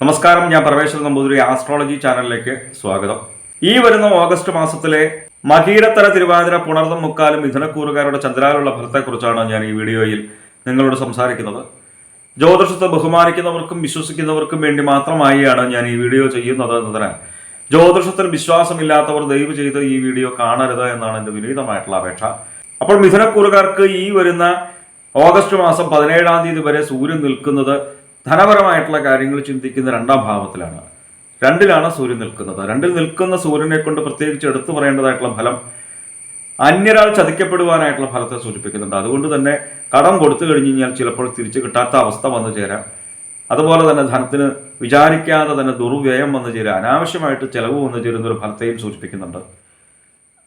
നമസ്കാരം, ഞാൻ പരമേശ്വരൻ നമ്പൂതിരി. ആസ്ട്രോളജി ചാനലിലേക്ക് സ്വാഗതം. ഈ വരുന്ന ഓഗസ്റ്റ് മാസത്തിലെ മകീരത്തര, തിരുവാതിര, പുണർതം, മുക്കാലും മിഥുനക്കൂറുകാരുടെ ചന്ദ്രാലുള്ള ഫലത്തെക്കുറിച്ചാണ് ഞാൻ ഈ വീഡിയോയിൽ നിങ്ങളോട് സംസാരിക്കുന്നത്. ജ്യോതിഷത്തെ ബഹുമാനിക്കുന്നവർക്കും വിശ്വസിക്കുന്നവർക്കും വേണ്ടി മാത്രമായാണ് ഞാൻ ഈ വീഡിയോ ചെയ്യുന്നത് എന്നതിനാൽ ജ്യോതിഷത്തിൽ വിശ്വാസമില്ലാത്തവർ ദയവ് ചെയ്ത് ഈ വീഡിയോ കാണരുത് എന്നാണ് എൻ്റെ വിനീതമായിട്ടുള്ള അപേക്ഷ. അപ്പോൾ മിഥുനക്കൂറുകാർക്ക് ഈ വരുന്ന ഓഗസ്റ്റ് മാസം 17-ാം തീയതി വരെ സൂര്യൻ നിൽക്കുന്നത് ധനപരമായിട്ടുള്ള കാര്യങ്ങൾ ചിന്തിക്കുന്ന 2-ാം ഭാവത്തിലാണ്. 2-ലാണ് സൂര്യൻ നിൽക്കുന്നത്. 2-ൽ നിൽക്കുന്ന സൂര്യനെ കൊണ്ട് പ്രത്യേകിച്ച് എടുത്തു പറയേണ്ടതായിട്ടുള്ള ഫലം അന്യരാൾ ചതിക്കപ്പെടുവാനായിട്ടുള്ള ഫലത്തെ സൂചിപ്പിക്കുന്നുണ്ട്. അതുകൊണ്ട് തന്നെ കടം കൊടുത്തു കഴിഞ്ഞ് കഴിഞ്ഞാൽ ചിലപ്പോൾ തിരിച്ചു കിട്ടാത്ത അവസ്ഥ വന്നു ചേരാം. അതുപോലെ തന്നെ ധനത്തിന് വിചാരിക്കാതെ തന്നെ ദുർവ്യയം വന്നു ചേരാം, അനാവശ്യമായിട്ട് ചെലവ് വന്നു ചേരുന്ന ഒരു ഫലത്തെയും സൂചിപ്പിക്കുന്നുണ്ട്.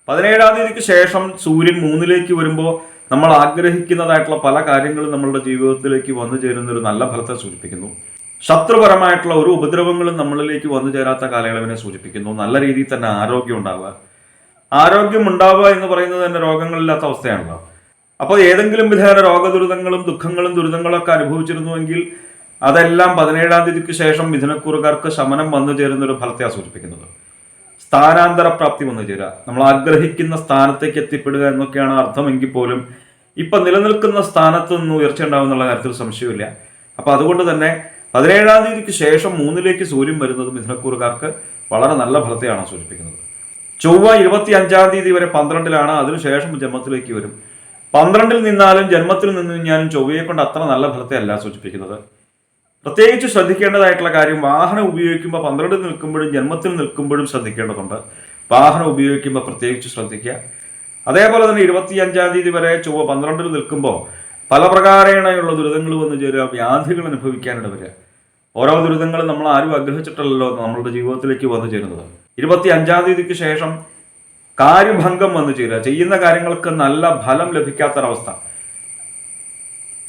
17-ാം തീയതിക്ക് ശേഷം സൂര്യൻ 3-ലേക്ക് വരുമ്പോൾ നമ്മൾ ആഗ്രഹിക്കുന്നതായിട്ടുള്ള പല കാര്യങ്ങളും നമ്മളുടെ ജീവിതത്തിലേക്ക് വന്നു ചേരുന്ന ഒരു നല്ല ഫലത്തെ സൂചിപ്പിക്കുന്നു. ശത്രുപരമായിട്ടുള്ള ഒരു ഉപദ്രവങ്ങളും നമ്മളിലേക്ക് വന്നു ചേരാത്ത കാലയളവിനെ സൂചിപ്പിക്കുന്നു. നല്ല രീതിയിൽ തന്നെ ആരോഗ്യം ഉണ്ടാവുക. ആരോഗ്യം ഉണ്ടാവുക എന്ന് പറയുന്നത് തന്നെ രോഗങ്ങളില്ലാത്ത അവസ്ഥയാണല്ലോ. അപ്പോൾ ഏതെങ്കിലും വിധേന രോഗദുരിതങ്ങളും ദുഃഖങ്ങളും ദുരിതങ്ങളൊക്കെ അനുഭവിച്ചിരുന്നുവെങ്കിൽ അതെല്ലാം 17-ാം തീയതിക്ക് ശേഷം മിഥുനക്കൂറുകാർക്ക് ശമനം വന്നു ചേരുന്ന ഒരു ഫലത്തെയാണ് സൂചിപ്പിക്കുന്നത്. സ്ഥാനാന്തര പ്രാപ്തി വന്നു ചേരുക, നമ്മൾ ആഗ്രഹിക്കുന്ന സ്ഥാനത്തേക്ക് എത്തിപ്പെടുക എന്നൊക്കെയാണ് അർത്ഥമെങ്കിൽ പോലും ഇപ്പം നിലനിൽക്കുന്ന സ്ഥാനത്ത് നിന്ന് ഉയർച്ച ഉണ്ടാവുന്നുള്ള കാര്യത്തിൽ സംശയമില്ല. അപ്പം അതുകൊണ്ട് തന്നെ 17-ാം തീയതിക്ക് ശേഷം 3-ലേക്ക് സൂര്യൻ വരുന്നത് മിഥുനക്കൂറുകാർക്ക് വളരെ നല്ല ഫലത്തെയാണ് സൂചിപ്പിക്കുന്നത്. ചൊവ്വ 25-ാം തീയതി വരെ 12-ലാണ്, അതിനുശേഷം ജന്മത്തിലേക്ക് വരും. 12-ൽ നിന്നാലും ജന്മത്തിൽ നിന്ന് കഴിഞ്ഞാലും ചൊവ്വയെ കൊണ്ട് അത്ര നല്ല ഫലത്തെ അല്ല സൂചിപ്പിക്കുന്നത്. പ്രത്യേകിച്ച് ശ്രദ്ധിക്കേണ്ടതായിട്ടുള്ള കാര്യം, വാഹനം ഉപയോഗിക്കുമ്പോൾ 12-ൽ നിൽക്കുമ്പോഴും ജന്മത്തിൽ നിൽക്കുമ്പോഴും ശ്രദ്ധിക്കേണ്ടതുണ്ട്. വാഹനം ഉപയോഗിക്കുമ്പോൾ പ്രത്യേകിച്ച് ശ്രദ്ധിക്കുക. അതേപോലെ തന്നെ 25-ാം തീയതി വരെ ചൊവ്വ 12-ൽ നിൽക്കുമ്പോൾ പല പ്രകാരേണയുള്ള ദുരിതങ്ങൾ വന്നു ചേരുക, വ്യാധികൾ അനുഭവിക്കാനിട വരിക. ഓരോ ദുരിതങ്ങളും നമ്മൾ ആരും ആഗ്രഹിച്ചിട്ടല്ലോ നമ്മളുടെ ജീവിതത്തിലേക്ക് വന്നു ചേരുന്നത്. 25-ാം തീയതിക്ക് ശേഷം കാര്യഭംഗം വന്നു ചേരുക, ചെയ്യുന്ന കാര്യങ്ങൾക്ക് നല്ല ഫലം ലഭിക്കാത്തൊരവസ്ഥ.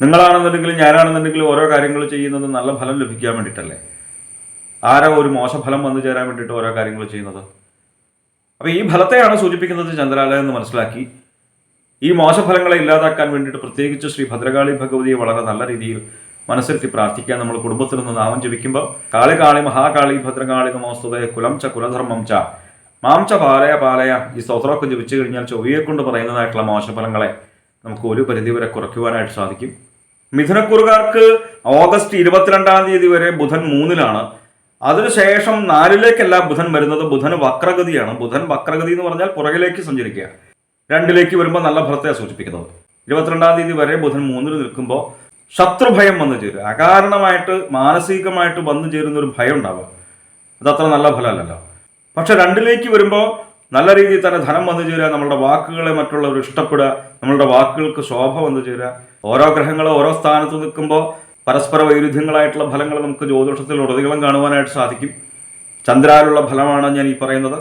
നിങ്ങളാണെന്നുണ്ടെങ്കിലും ഞാനാണെന്നുണ്ടെങ്കിലും ഓരോ കാര്യങ്ങൾ ചെയ്യുന്നത് നല്ല ഫലം ലഭിക്കാൻ വേണ്ടിയിട്ടല്ലേ. ആരോ ഒരു മോശഫലം വന്നു ചേരാൻ വേണ്ടിയിട്ട് ഓരോ കാര്യങ്ങൾ ചെയ്യുന്നത്. അപ്പോൾ ഈ ഫലത്തെയാണ് സൂചിപ്പിക്കുന്നത് ചന്ദ്രാലയം എന്ന് മനസ്സിലാക്കി ഈ മോശഫലങ്ങളെ ഇല്ലാതാക്കാൻ വേണ്ടിയിട്ട് പ്രത്യേകിച്ച് ശ്രീ ഭദ്രകാളി ഭഗവതിയെ വളരെ നല്ല രീതിയിൽ മനസ്സിരുത്തി പ്രാർത്ഥിക്കാൻ നമ്മൾ കുടുംബത്തിൽ നിന്ന് നാമം ജപിക്കുമ്പോൾ കാളി കാളി മഹാകാളി ഭദ്രകാളി നമോസ്തുതേ കുലം ച കുലധർമ്മം ച മാം ച പാലയ പാലയ ഈ സ്തോത്രമൊക്കെ ജപിച്ചു കഴിഞ്ഞാൽ ചൊവ്വയെ കൊണ്ട് പറയുന്നതായിട്ടുള്ള മോശഫലങ്ങളെ നമുക്ക് ഒരു പരിധിവരെ കുറയ്ക്കുവാനായിട്ട് സാധിക്കും. മിഥുനക്കൂറുകാർക്ക് ഓഗസ്റ്റ് 22-ാം തീയതി വരെ ബുധൻ 3-ലാണ്. അതിനുശേഷം 4-ലേക്കല്ല ബുധൻ വരുന്നത്. ബുധൻ വക്രഗതിയാണ്. ബുധൻ വക്രഗതി എന്ന് പറഞ്ഞാൽ പുറകിലേക്ക് സഞ്ചരിക്കുക. 2-ലേക്ക് വരുമ്പോൾ നല്ല ഫലത്തെ സൂചിപ്പിക്കുന്നത്. 22-ാം തീയതി വരെ ബുധൻ 3-ൽ നിൽക്കുമ്പോൾ ശത്രുഭയം വന്നു ചേരുക, അകാരണമായിട്ട് മാനസികമായിട്ട് വന്നു ചേരുന്ന ഒരു ഭയം ഉണ്ടാവുക. അതത്ര നല്ല ഫലമല്ലല്ലോ. പക്ഷെ 2-ലേക്ക് വരുമ്പോൾ നല്ല രീതിയിൽ തന്നെ ധനം വന്നു ചേരുക, നമ്മളുടെ വാക്കുകളെ മറ്റുള്ളവർ ഇഷ്ടപ്പെടുക, നമ്മളുടെ വാക്കുകൾക്ക് ശോഭ വന്നു ചേരുക. ഓരോ ഗ്രഹങ്ങൾ ഓരോ സ്ഥാനത്ത് നിൽക്കുമ്പോൾ പരസ്പര വൈരുദ്ധ്യങ്ങളായിട്ടുള്ള ഫലങ്ങൾ നമുക്ക് ജ്യോതിഷത്തിൽ ഉടനീളം കാണുവാനായിട്ട് സാധിക്കും. ചന്ദ്രാലുള്ള ഫലമാണ് ഞാൻ ഈ പറയുന്നത്.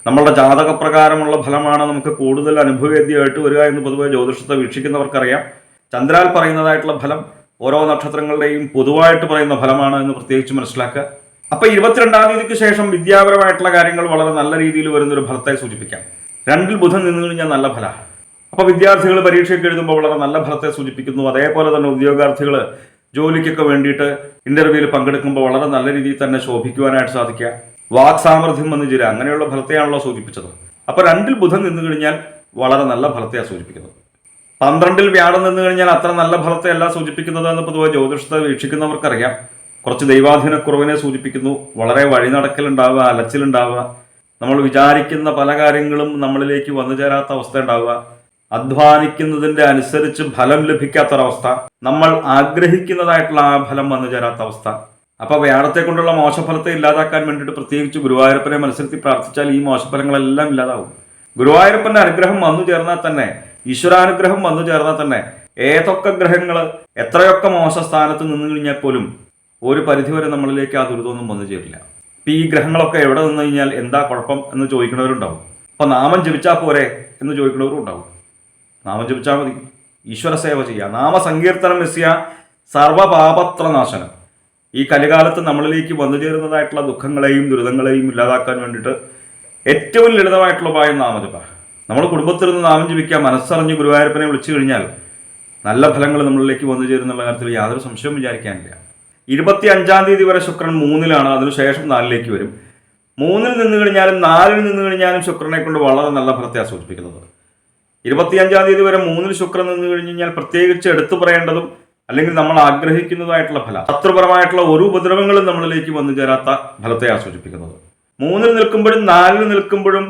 നമ്മളുടെ ജാതകപ്രകാരമുള്ള ഫലമാണ് നമുക്ക് കൂടുതൽ അനുഭവവേദ്യമായിട്ട് വരിക എന്ന് പൊതുവെ ജ്യോതിഷത്തെ വീക്ഷിക്കുന്നവർക്കറിയാം. ചന്ദ്രാൽ പറയുന്നതായിട്ടുള്ള ഫലം ഓരോ നക്ഷത്രങ്ങളുടെയും പൊതുവായിട്ട് പറയുന്ന ഫലമാണ് എന്ന് പ്രത്യേകിച്ച് മനസ്സിലാക്കുക. അപ്പോൾ 22-ാം തീയതിക്ക് ശേഷം വിദ്യാപരമായിട്ടുള്ള കാര്യങ്ങൾ വളരെ നല്ല രീതിയിൽ വരുന്നൊരു ഫലത്തെ സൂചിപ്പിക്കാം. 2-ൽ ബുധൻ നിന്ന് കഴിഞ്ഞാൽ നല്ല ഫലമാണ്. അപ്പോൾ വിദ്യാർത്ഥികൾ പരീക്ഷയ്ക്ക് എഴുതുമ്പോൾ വളരെ നല്ല ഫലത്തെ സൂചിപ്പിക്കുന്നു. അതേപോലെ തന്നെ ഉദ്യോഗാർത്ഥികൾ ജോലിക്കൊക്കെ വേണ്ടിയിട്ട് ഇന്റർവ്യൂവിൽ പങ്കെടുക്കുമ്പോൾ വളരെ നല്ല രീതിയിൽ തന്നെ ശോഭിക്കുവാനായിട്ട് സാധിക്കുക. വാക് സാമർഥ്യം വന്നു ചേരുക, അങ്ങനെയുള്ള ഫലത്തെയാണല്ലോ സൂചിപ്പിച്ചത്. അപ്പോൾ 2-ൽ ബുധൻ നിന്ന് കഴിഞ്ഞാൽ വളരെ നല്ല ഫലത്തെയാണ് സൂചിപ്പിക്കുന്നത്. 12-ൽ വ്യാഴം നിന്ന് കഴിഞ്ഞാൽ അത്ര നല്ല ഫലത്തെ അല്ല സൂചിപ്പിക്കുന്നത് എന്ന് പൊതുവെ ജ്യോതിഷത്തെ വീക്ഷിക്കുന്നവർക്കറിയാം. കുറച്ച് ദൈവാധീനക്കുറവിനെ സൂചിപ്പിക്കുന്നു. വളരെ വഴിനടക്കലുണ്ടാവുക, അലച്ചിലുണ്ടാവുക, നമ്മൾ വിചാരിക്കുന്ന പല കാര്യങ്ങളും നമ്മളിലേക്ക് വന്നു ചേരാത്ത അവസ്ഥ ഉണ്ടാവുക, അധ്വാനിക്കുന്നതിൻ്റെ അനുസരിച്ച് ഫലം ലഭിക്കാത്തൊരവസ്ഥ, നമ്മൾ ആഗ്രഹിക്കുന്നതായിട്ടുള്ള ആ ഫലം വന്നു ചേരാത്ത അവസ്ഥ. അപ്പോൾ വ്യാഴത്തെ കൊണ്ടുള്ള മോശഫലത്തെ ഇല്ലാതാക്കാൻ വേണ്ടിയിട്ട് പ്രത്യേകിച്ച് ഗുരുവായൂരപ്പനെ മനസ്സിരുത്തി പ്രാർത്ഥിച്ചാൽ ഈ മോശഫലങ്ങളെല്ലാം ഇല്ലാതാവും. ഗുരുവായൂരപ്പൻ്റെ അനുഗ്രഹം വന്നു ചേർന്നാൽ തന്നെ, ഈശ്വരാനുഗ്രഹം വന്നു ചേർന്നാൽ തന്നെ ഏതൊക്കെ ഗ്രഹങ്ങൾ എത്രയൊക്കെ മോശ സ്ഥാനത്ത് നിന്ന് കഴിഞ്ഞാൽ പോലും ഒരു പരിധിവരെ നമ്മളിലേക്ക് ആ ദുരിതമൊന്നും വന്നു ചേരില്ല. ഇപ്പം ഈ ഗ്രഹങ്ങളൊക്കെ എവിടെ നിന്ന് കഴിഞ്ഞാൽ എന്താ കുഴപ്പം എന്ന് ചോദിക്കുന്നവരുണ്ടാവും. അപ്പം നാമം ജപിച്ചാൽ പോരെ എന്ന് ചോദിക്കുന്നവരും ഉണ്ടാവും. നാമം ജപിച്ചാൽ മതി, ഈശ്വര സേവ ചെയ്യുക. നാമസങ്കീർത്തനം എസ്യ സർവപാപത്രനാശനം. ഈ കലികാലത്ത് നമ്മളിലേക്ക് വന്നു ചേരുന്നതായിട്ടുള്ള ദുഃഖങ്ങളെയും ദുരിതങ്ങളെയും ഇല്ലാതാക്കാൻ വേണ്ടിയിട്ട് ഏറ്റവും ലളിതമായിട്ടുള്ള ഉപായം നാമജപ. നമ്മൾ കുടുംബത്തിൽ നിന്ന് നാമം ജപിക്കുക, മനസ്സറിഞ്ഞ് ഗുരുവായൂരപ്പനെ വിളിച്ചു കഴിഞ്ഞാൽ നല്ല ഫലങ്ങൾ നമ്മളിലേക്ക് വന്നു ചേരുന്നുള്ള കാര്യത്തിൽ യാതൊരു സംശയവും വിചാരിക്കാനില്ല. 25 വരെ ശുക്രൻ 3-ലാണ്, അതിനുശേഷം 4-ലേക്ക് വരും. 3-ൽ നിന്ന് കഴിഞ്ഞാലും 4-ൽ നിന്ന് കഴിഞ്ഞാലും ശുക്രനെ കൊണ്ട് വളരെ നല്ല ഫലത്തെയാണ് സൂചിപ്പിക്കുന്നത്. 25 വരെ 3-ൽ ശുക്രൻ നിന്ന് കഴിഞ്ഞ് കഴിഞ്ഞാൽ പ്രത്യേകിച്ച് എടുത്തു പറയേണ്ടതും അല്ലെങ്കിൽ നമ്മൾ ആഗ്രഹിക്കുന്നതായിട്ടുള്ള ഫലം, ശത്രുപരമായിട്ടുള്ള ഒരു ഉപദ്രവങ്ങളും നമ്മളിലേക്ക് വന്നു ചേരാത്ത ഫലത്തെയാണ് സൂചിപ്പിക്കുന്നത്. 3-ൽ നിൽക്കുമ്പോഴും 4-ൽ നിൽക്കുമ്പോഴും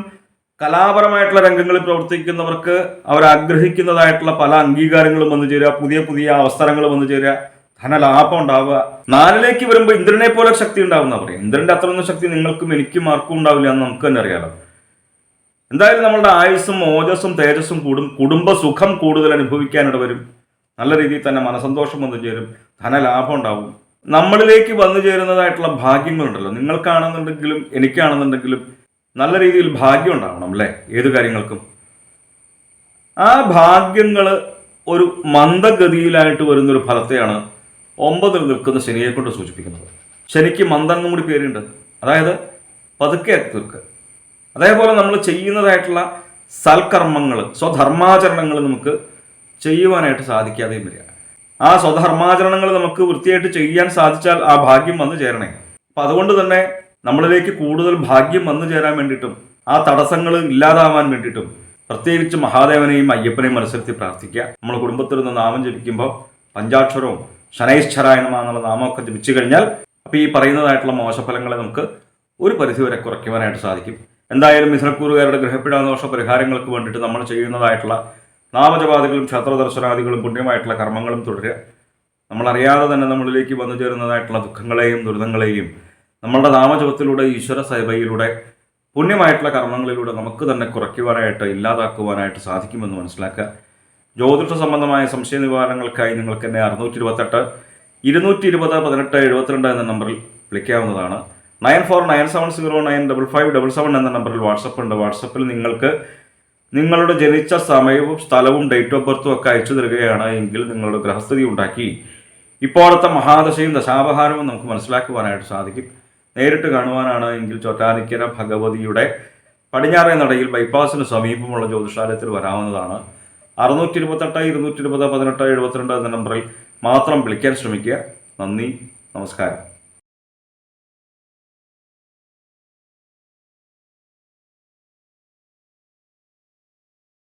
കലാപരമായിട്ടുള്ള രംഗങ്ങളിൽ പ്രവർത്തിക്കുന്നവർക്ക് അവരാഗ്രഹിക്കുന്നതായിട്ടുള്ള പല അംഗീകാരങ്ങളും വന്നു ചേരുക, പുതിയ പുതിയ അവസരങ്ങൾ വന്നു ചേരുക, ധനലാഭം ഉണ്ടാവുക. 4-ലേക്ക് വരുമ്പോൾ ഇന്ദ്രനെ പോലെ ശക്തി ഉണ്ടാവുന്ന പറയും. ഇന്ദ്രന്റെ അത്രയൊന്നും ശക്തി നിങ്ങൾക്കും എനിക്കും ആർക്കും ഉണ്ടാവില്ല എന്ന് നമുക്ക് തന്നെ അറിയാലോ. എന്തായാലും നമ്മളുടെ ആയുസ്സും ഓജസ്സും തേജസ്സും കൂടും, കുടുംബ സുഖം കൂടുതൽ അനുഭവിക്കാനിട വരും, നല്ല രീതിയിൽ തന്നെ മനസന്തോഷം വന്നു ചേരും, ധനലാഭം ഉണ്ടാവും. നമ്മളിലേക്ക് വന്നു ചേരുന്നതായിട്ടുള്ള ഭാഗ്യങ്ങളുണ്ടല്ലോ, നിങ്ങൾക്കാണെന്നുണ്ടെങ്കിലും എനിക്കാണെന്നുണ്ടെങ്കിലും നല്ല രീതിയിൽ ഭാഗ്യം ഉണ്ടാവണം അല്ലേ ഏത് കാര്യങ്ങൾക്കും. ആ ഭാഗ്യങ്ങൾ ഒരു മന്ദഗതിയിലായിട്ട് വരുന്നൊരു ഫലത്തെയാണ് 9-ൽ നിൽക്കുന്ന ശനിയെ കൊണ്ട് സൂചിപ്പിക്കുന്നത്. ശനിക്ക് മന്ദൻ എന്നും കൂടി പേരുണ്ട്, അതായത് പതുക്കെ തീർക്കുക. അതേപോലെ നമ്മൾ ചെയ്യുന്നതായിട്ടുള്ള സൽക്കർമ്മങ്ങൾ, സ്വധർമാചരണങ്ങൾ നമുക്ക് ചെയ്യുവാനായിട്ട് സാധിക്കാതെയും വരിക. ആ സ്വധർമാചരണങ്ങൾ നമുക്ക് വൃത്തിയായിട്ട് ചെയ്യാൻ സാധിച്ചാൽ ആ ഭാഗ്യം വന്നു ചേരണേ. അപ്പം അതുകൊണ്ട് തന്നെ നമ്മളിലേക്ക് കൂടുതൽ ഭാഗ്യം വന്നു ചേരാൻ വേണ്ടിയിട്ടും ആ തടസ്സങ്ങൾ ഇല്ലാതാവാൻ വേണ്ടിയിട്ടും പ്രത്യേകിച്ച് മഹാദേവനെയും അയ്യപ്പനെയും മനസ്സിലെത്തി പ്രാർത്ഥിക്കുക. നമ്മൾ കുടുംബത്തിൽ നിന്ന് നാമം ജപിക്കുമ്പോൾ പഞ്ചാക്ഷരവും ശനൈശ്വരായ നമഃ എന്നുള്ള നാമമൊക്കെ ജപിച്ചു കഴിഞ്ഞാൽ അപ്പോൾ ഈ പറയുന്നതായിട്ടുള്ള മോശഫലങ്ങളെ നമുക്ക് ഒരു പരിധിവരെ കുറയ്ക്കുവാനായിട്ട് സാധിക്കും. എന്തായാലും മിഥുനക്കൂറുകാരുടെ ഗ്രഹപീഡാദോഷ പരിഹാരങ്ങൾക്ക് വേണ്ടിയിട്ട് നമ്മൾ ചെയ്യുന്നതായിട്ടുള്ള നാമജപാദികളും ക്ഷേത്രദർശനാദികളും പുണ്യമായിട്ടുള്ള കർമ്മങ്ങളും തുടരുക. നമ്മളറിയാതെ തന്നെ നമ്മളിലേക്ക് വന്നു ചേരുന്നതായിട്ടുള്ള ദുഃഖങ്ങളെയും ദുരിതങ്ങളെയും നമ്മളുടെ നാമജപത്തിലൂടെ, ഈശ്വര സേവയിലൂടെ, പുണ്യമായിട്ടുള്ള കർമ്മങ്ങളിലൂടെ നമുക്ക് തന്നെ കുറയ്ക്കുവാനായിട്ട്, ഇല്ലാതാക്കുവാനായിട്ട് സാധിക്കുമെന്ന് മനസ്സിലാക്കുക. ജ്യോതിഷ സംബന്ധമായ സംശയ നിവാരണങ്ങൾക്കായി നിങ്ങൾക്ക് എന്നെ 628 220 18 72 എന്ന നമ്പറിൽ വിളിക്കാവുന്നതാണ്. 9497095577 എന്ന നമ്പറിൽ വാട്സപ്പ് ഉണ്ട്. വാട്സപ്പിൽ നിങ്ങൾക്ക് നിങ്ങളുടെ ജനിച്ച സമയവും സ്ഥലവും ഡേറ്റ് ഓഫ് ബർത്തും ഒക്കെ അയച്ചു തരികയാണ് എങ്കിൽ നിങ്ങളുടെ ഗ്രഹസ്ഥിതി ഉണ്ടാക്കി ഇപ്പോഴത്തെ മഹാദശയും ദശാപഹാരവും നമുക്ക് മനസ്സിലാക്കുവാനായിട്ട് സാധിക്കും. നേരിട്ട് കാണുവാനാണ് എങ്കിൽ ചോറ്റാനിക്കര ഭഗവതിയുടെ പടിഞ്ഞാറേ നടയിൽ ബൈപ്പാസിന് സമീപമുള്ള ജ്യോതിഷാലയത്തിൽ വരാവുന്നതാണ്. 628 220 18 72 എന്ന നമ്പറിൽ മാത്രം വിളിക്കാൻ ശ്രമിക്കുക. നന്ദി, നമസ്കാരം.